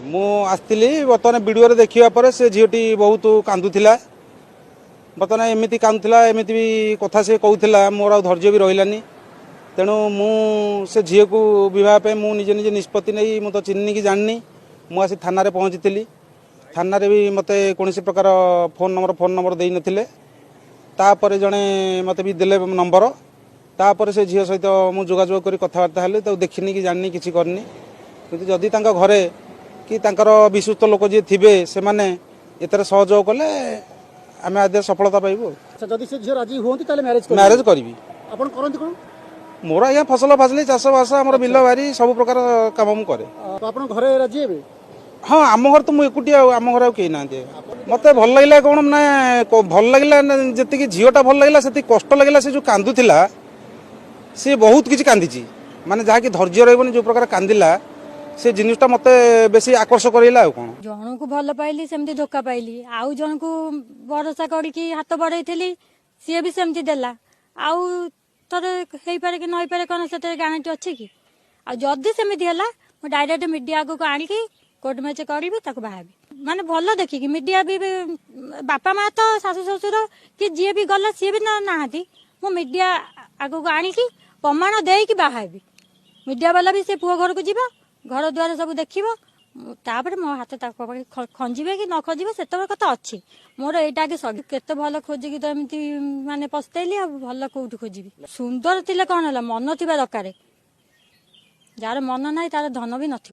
मु आसती बर्तमान वीडियो देखा पर से झीटी बहुत कांदुला बर्तमान एमती कांदुला एमती भी कथा से कहूला मोर आ धैर्य भी रही तेणु से झील को बहुत मुझे निजे निष्पत्ति नहीं मुझे तो चिन्ह कि जानी मुझे थाना पहुँची थाना भी मत कौन प्रकार फोन नंबर दे नथिले तापर जड़े मत भी देले नंबर तापर से झील सहित मुझे जोगाजोग कर कथबार्ता हेल्ली तो देखनी कि जानी कि करनी कि जदि घरे कि विश्वस्त लोक जी थे से एतर सहयोग कले आम आदि सफलता पाइबू। मैरेज करी मोर आज्ञा फसल फासली चाष बास आम बिल बारी सब प्रकार कम मुझे हाँ आम घर तो मुझे एकुटिया आम घर कहीं ना मत भल लगे कौन मैंने भल लगे जी झीटा भल लगे से कष्ट लगे से जो कांदुला सी बहुत किसी कांदी माने जहाँकि धैर्य रही जो प्रकार कांदिला से जिनटा मत बेसी आकर्षक करला कौन जन को भल पाइली सेमती धोखा पाइली आउ जन को भरोसा करके हाथ बढ़ाई सी भी सेमती देला आउ थोड़े हो पारे कि न पारे कौन से गारंटी अच्छी कि आदि सेमती है मुझे डायरेक्ट मीडिया को आणिकी कोर्ट मैच करी बाहबी माने भल देखिकी मीडिया भी बापा माँ तो शाशु शशुर कि जी भी गला सी भी ना मु मीडिया आग को आणिकी प्रमाण देकी बाहबी मीडिया वाला भी से पुओ घर को जीवा घर द्वार सब देख तापर मो हाथ खंजे कि न खंजे से कथा अच्छी मोर यहाँ आगे सगी केते भल खोजिकी तो एमती माने पस्तेली भल कौट खोजी सुंदर थिले कौन है मन थी दरकार जार मन ना तार धन भी न।